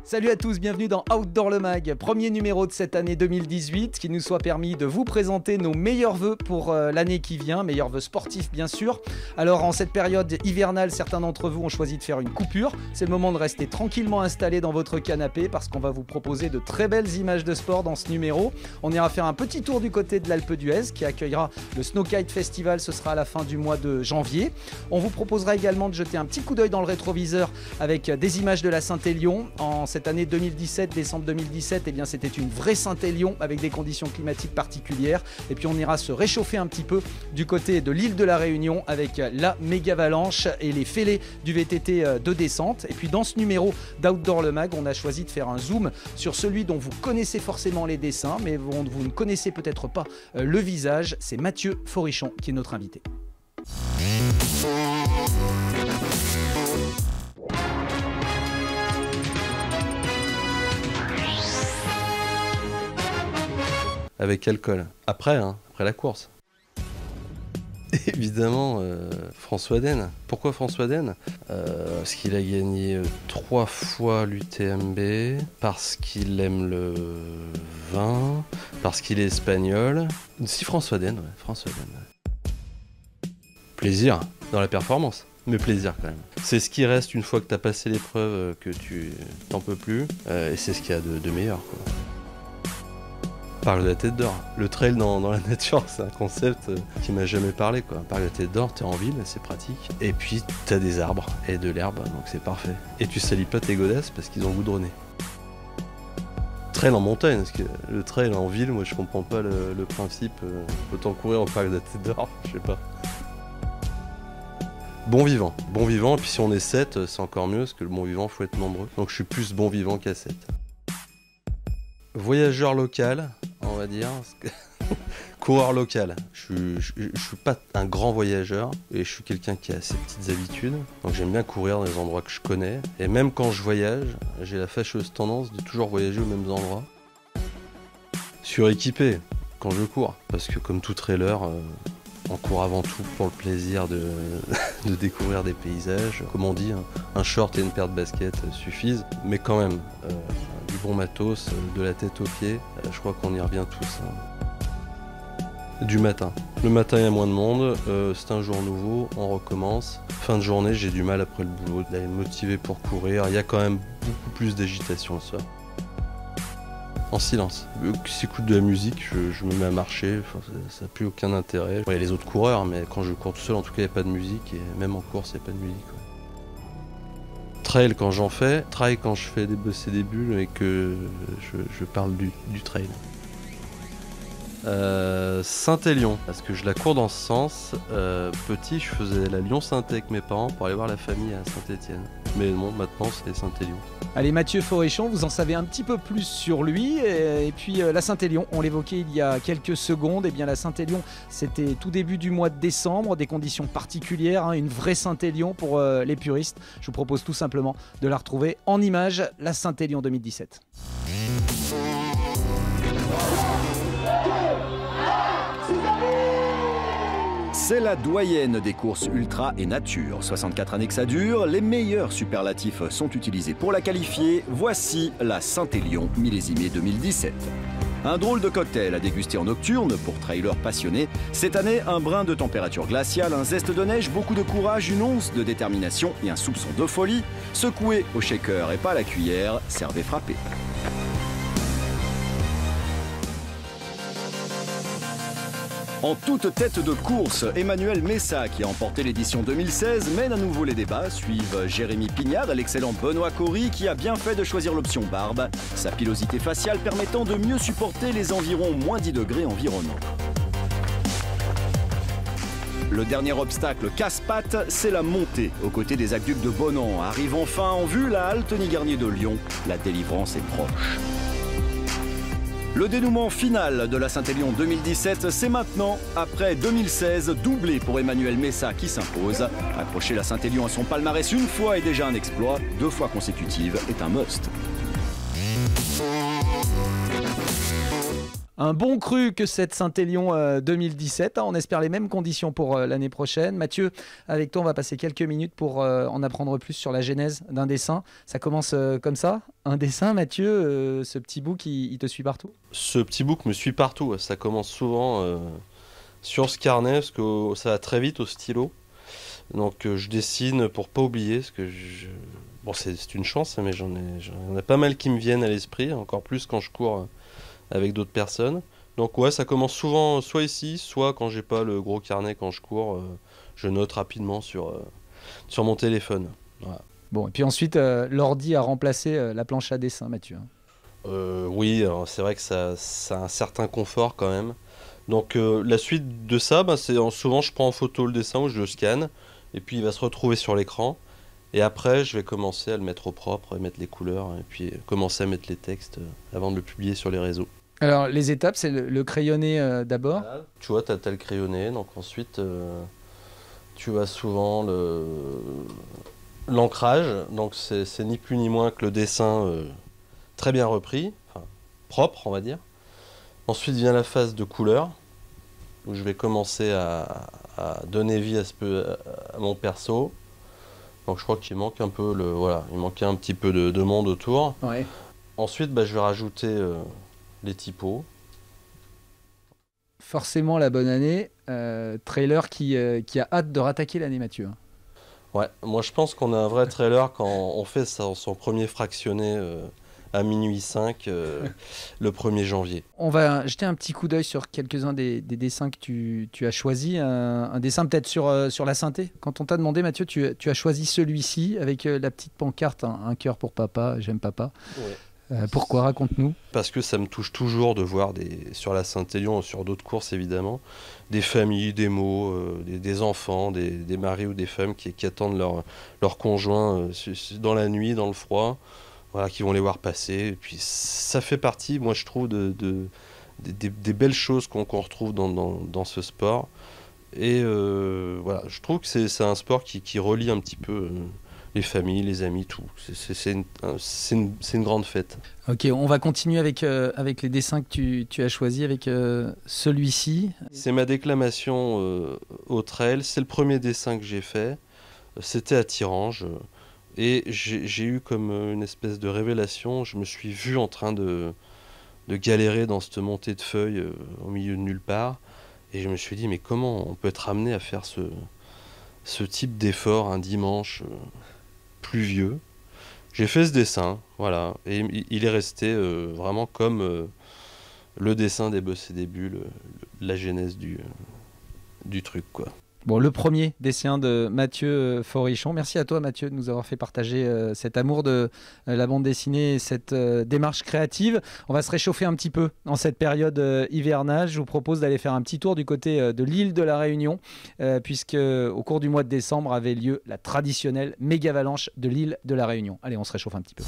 Salut à tous, bienvenue dans Outdoor le Mag, premier numéro de cette année 2018, qui nous soit permis de vous présenter nos meilleurs vœux pour l'année qui vient, meilleurs vœux sportifs bien sûr. Alors en cette période hivernale, certains d'entre vous ont choisi de faire une coupure. C'est le moment de rester tranquillement installé dans votre canapé parce qu'on va vous proposer de très belles images de sport dans ce numéro. On ira faire un petit tour du côté de l'Alpe d'Huez qui accueillera le Snowkite Festival, ce sera à la fin du mois de janvier. On vous proposera également de jeter un petit coup d'œil dans le rétroviseur avec des images de la Saint-Élion. En cette année 2017, décembre 2017, eh bien, c'était une vraie Saint-Élion avec des conditions climatiques particulières. Et puis on ira se réchauffer un petit peu du côté de l'île de la Réunion avec la méga avalanche et les fêlés du VTT de descente. Et puis dans ce numéro d'Outdoor le Mag, on a choisi de faire un zoom sur celui dont vous connaissez forcément les dessins, mais vous ne connaissez peut-être pas le visage. C'est Mathieu Forichon qui est notre invité. Avec alcool. Après la course. Évidemment, François Den. Pourquoi François Den ? Parce qu'il a gagné 3 fois l'UTMB, parce qu'il aime le vin, parce qu'il est espagnol. Si François Den, ouais, François Den. Ouais. Plaisir dans la performance. Mais plaisir quand même. C'est ce qui reste une fois que tu as passé l'épreuve, que tu t'en peux plus. Et c'est ce qu'il y a de meilleur, quoi. Parle de la tête d'or. Le trail dans la nature, c'est un concept qui m'a jamais parlé, quoi. Parle de la tête d'or, t'es en ville, c'est pratique. Et puis t'as des arbres et de l'herbe, donc c'est parfait. Et tu salis pas tes godasses parce qu'ils ont goudronné. Trail en montagne, parce que le trail en ville, moi je comprends pas le principe. Autant courir en parle de la tête d'or, je sais pas. Bon vivant, et puis si on est 7, c'est encore mieux, parce que le bon vivant, faut être nombreux. Donc je suis plus bon vivant qu'à 7. Voyageur local, on va dire. Coureur local. Je suis pas un grand voyageur et je suis quelqu'un qui a ses petites habitudes. Donc j'aime bien courir dans les endroits que je connais. Et même quand je voyage, j'ai la fâcheuse tendance de toujours voyager aux mêmes endroits. Suréquipé quand je cours. Parce que comme tout trailer, on court avant tout pour le plaisir de découvrir des paysages. Comme on dit, un short et une paire de baskets suffisent. Mais quand même, du bon matos, de la tête aux pieds, je crois qu'on y revient tous. Du matin. Le matin, il y a moins de monde, c'est un jour nouveau, on recommence. Fin de journée, j'ai du mal après le boulot d'aller me motiver pour courir. Il y a quand même beaucoup plus d'agitation le soir. En silence. Si j'écoute de la musique, je me mets à marcher, enfin, ça n'a plus aucun intérêt. Il y a les autres coureurs, mais quand je cours tout seul, en tout cas, il n'y a pas de musique, et même en course, il n'y a pas de musique. Ouais. Trail quand j'en fais, trail quand je fais bosser des bulles et que je parle du trail. Saint-Élion, parce que je la cours dans ce sens. Petit, je faisais la Lyon-Saint-Étienne avec mes parents pour aller voir la famille à Saint-Étienne. Mais bon, maintenant c'est Saint-Élion. Allez, Mathieu Forichon, vous en savez un petit peu plus sur lui. Et puis la Saint-Élion, on l'évoquait il y a quelques secondes. Et bien la Saint-Élion, c'était tout début du mois de décembre, des conditions particulières, une vraie Saint-Élion pour les puristes. Je vous propose tout simplement de la retrouver en images, la Saint-Élion 2017. C'est la doyenne des courses ultra et nature. 64 années que ça dure, les meilleurs superlatifs sont utilisés pour la qualifier. Voici la Saint-Élion millésimée 2017. Un drôle de cocktail à déguster en nocturne pour trailers passionnés. Cette année, un brin de température glaciale, un zeste de neige, beaucoup de courage, une once de détermination et un soupçon de folie. Secoué au shaker et pas à la cuillère, servez frappé. En toute tête de course, Emmanuel Messa, qui a emporté l'édition 2016, mène à nouveau les débats. Suivent Jérémy Pignard et l'excellent Benoît Cory, qui a bien fait de choisir l'option barbe, sa pilosité faciale permettant de mieux supporter les environ moins 10 degrés environnants. Le dernier obstacle casse-pattes, c'est la montée. Aux côtés des aqueducs de Bonan, arrive enfin en vue la halte Garnier de Lyon. La délivrance est proche. Le dénouement final de la Saint-Élion 2017, c'est maintenant, après 2016, doublé pour Emmanuel Messa qui s'impose. Accrocher la Saint-Élion à son palmarès une fois est déjà un exploit, 2 fois consécutives est un must. Un bon cru que cette Saint-Élion 2017. On espère les mêmes conditions pour l'année prochaine. Mathieu, avec toi, on va passer quelques minutes pour en apprendre plus sur la genèse d'un dessin. Ça commence comme ça. Un dessin, Mathieu, ce petit book, il te suit partout? Ce petit book me suit partout. Ça commence souvent sur ce carnet parce que ça va très vite au stylo. Donc je dessine pour pas oublier. Parce que bon, c'est une chance, mais j'en ai pas mal qui me viennent à l'esprit. Encore plus quand je cours avec d'autres personnes. Donc ouais, ça commence souvent soit ici, soit quand j'ai pas le gros carnet quand je cours, je note rapidement sur mon téléphone. Voilà. Bon, et puis ensuite, l'ordi a remplacé la planche à dessin, Mathieu. Oui, c'est vrai que ça a un certain confort quand même. Donc la suite de ça, c'est souvent je prends en photo le dessin ou je le scanne, et puis il va se retrouver sur l'écran. Et après, je vais commencer à le mettre au propre, et mettre les couleurs, et puis commencer à mettre les textes avant de le publier sur les réseaux. Alors, les étapes, c'est le crayonné d'abord. Voilà. Tu vois, tu as le crayonné, donc ensuite, tu as souvent l'ancrage. Donc, c'est ni plus ni moins que le dessin très bien repris, enfin, propre, on va dire. Ensuite vient la phase de couleur, où je vais commencer à donner vie à mon perso. Donc je crois qu'il manque un peu il manquait un petit peu de monde autour. Ouais. Ensuite, je vais rajouter les typos. Forcément la bonne année. Trailer qui a hâte de rattaquer l'année, Mathieu. Ouais, moi je pense qu'on a un vrai trailer quand on fait son premier fractionné à minuit 5 le 1er janvier. On va jeter un petit coup d'œil sur quelques-uns des dessins que tu as choisis. Un dessin peut-être sur la synthé. Quand on t'a demandé, Mathieu, tu as choisi celui-ci avec la petite pancarte, un cœur pour papa, j'aime papa. Ouais. Pourquoi? Raconte-nous. Parce que ça me touche toujours de voir sur la Saint-Élion, sur d'autres courses évidemment, des familles, des mots, des enfants, des maris ou des femmes qui attendent leur conjoint dans la nuit, dans le froid. Voilà, qui vont les voir passer. Et puis ça fait partie, moi je trouve, des belles choses qu'on retrouve dans ce sport. Et voilà, je trouve que c'est un sport qui relie un petit peu les familles, les amis, tout. C'est une grande fête. Ok, on va continuer avec les dessins que tu as choisis, avec celui-ci. C'est ma déclamation au trail. C'est le premier dessin que j'ai fait. C'était à Thirange. Et j'ai eu comme une espèce de révélation. Je me suis vu en train de galérer dans cette montée de feuilles au milieu de nulle part. Et je me suis dit, mais comment on peut être amené à faire ce type d'effort un dimanche pluvieux? J'ai fait ce dessin, voilà. Et il est resté vraiment comme le dessin des Boss et des Bulles, la genèse du truc, quoi. Bon, le premier dessin de Mathieu Forichon. Merci à toi, Mathieu, de nous avoir fait partager cet amour de la bande dessinée et cette démarche créative. On va se réchauffer un petit peu en cette période hivernale. Je vous propose d'aller faire un petit tour du côté de l'île de la Réunion, puisque au cours du mois de décembre avait lieu la traditionnelle méga-avalanche de l'île de la Réunion. Allez, on se réchauffe un petit peu.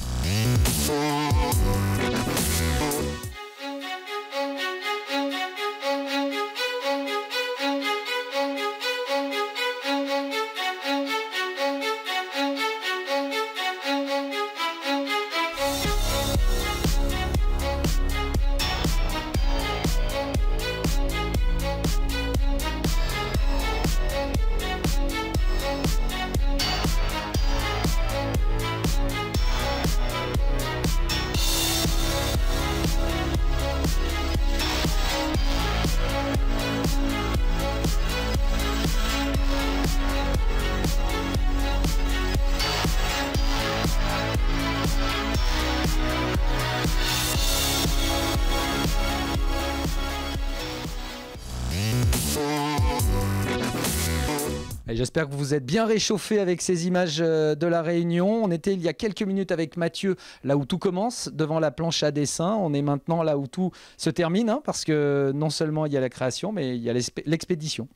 J'espère que vous vous êtes bien réchauffés avec ces images de la Réunion. On était il y a quelques minutes avec Mathieu, là où tout commence, devant la planche à dessin. On est maintenant là où tout se termine, hein, parce que non seulement il y a la création, mais il y a l'expédition.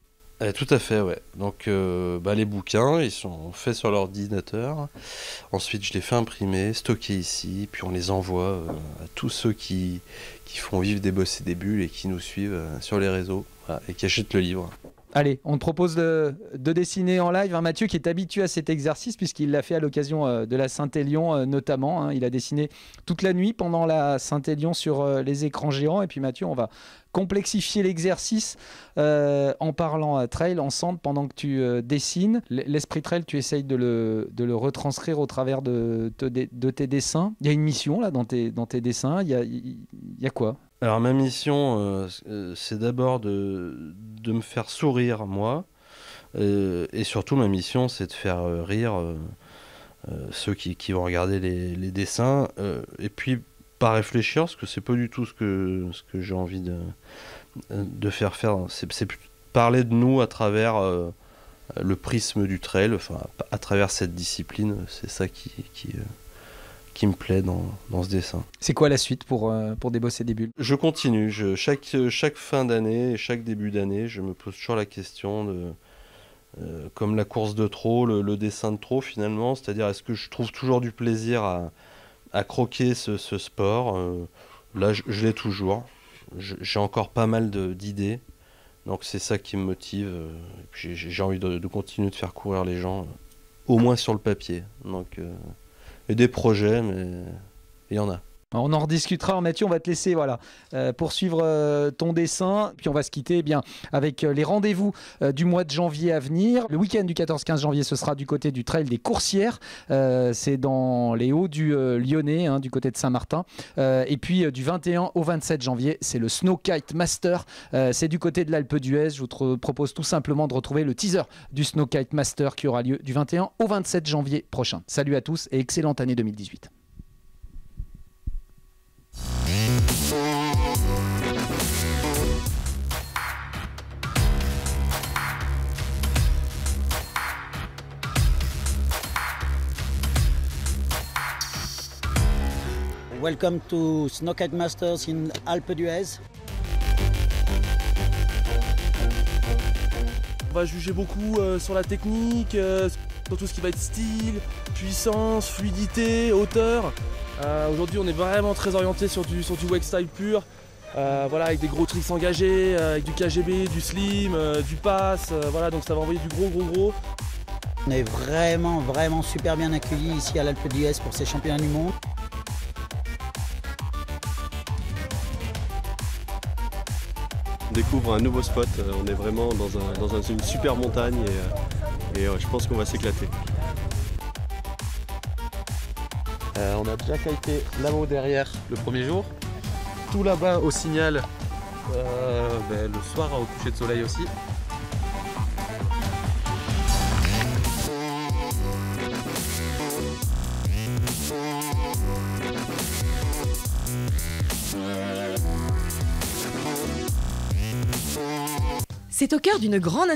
Tout à fait, ouais. Donc les bouquins, ils sont faits sur l'ordinateur. Ensuite, je les fais imprimer, stocker ici, puis on les envoie à tous ceux qui font vivre des Boss et des Bulles et qui nous suivent sur les réseaux, voilà, et qui achètent le livre. Allez, on te propose de dessiner en live. Mathieu qui est habitué à cet exercice puisqu'il l'a fait à l'occasion de la Saint-Élion notamment. Il a dessiné toute la nuit pendant la Saint-Élion sur les écrans géants. Et puis Mathieu, on va complexifier l'exercice en parlant trail ensemble pendant que tu dessines. L'esprit trail, tu essayes de le retranscrire au travers de tes dessins. Il y a une mission là dans tes dessins. Il y a quoi ? Alors ma mission, c'est d'abord de me faire sourire, moi, et surtout ma mission, c'est de faire rire ceux qui vont regarder les dessins, et puis pas réfléchir, parce que c'est pas du tout ce que j'ai envie de faire. C'est parler de nous à travers le prisme du trail, enfin à travers cette discipline, c'est ça qui me plaît dans ce dessin. C'est quoi la suite pour débosser des bulles ? Je continue. Chaque fin d'année, chaque début d'année, je me pose toujours la question de, comme la course de trot, le dessin de trot finalement, c'est-à-dire est-ce que je trouve toujours du plaisir à croquer ce sport ? Là, je l'ai toujours. J'ai encore pas mal d'idées, donc c'est ça qui me motive. J'ai envie de continuer de faire courir les gens, au moins sur le papier. Donc et des projets, mais il y en a. On en rediscutera, Mathieu, on va te laisser poursuivre ton dessin, puis on va se quitter avec les rendez-vous du mois de janvier à venir. Le week-end du 14-15 janvier, ce sera du côté du trail des Coursières, c'est dans les Hauts du Lyonnais, du côté de Saint-Martin. Et puis du 21 au 27 janvier, c'est le Snow Kite Master, c'est du côté de l'Alpe d'Huez. Je vous propose tout simplement de retrouver le teaser du Snow Kite Master qui aura lieu du 21 au 27 janvier prochain. Salut à tous et excellente année 2018. Welcome to Snow Kite Masters in Alpe d'Huez. On va juger beaucoup sur la technique, sur tout ce qui va être style, puissance, fluidité, hauteur. Aujourd'hui on est vraiment très orienté sur du wake style pur, avec des gros tricks engagés, avec du KGB, du slim, du pass, donc ça va envoyer du gros. On est vraiment super bien accueillis ici à l'Alpe d'Huez pour ces championnats du monde. On découvre un nouveau spot, on est vraiment dans une super montagne et je pense qu'on va s'éclater. On a déjà kité là-haut derrière le premier jour, tout là-bas au Signal le soir au coucher de soleil aussi. C'est au cœur d'une grande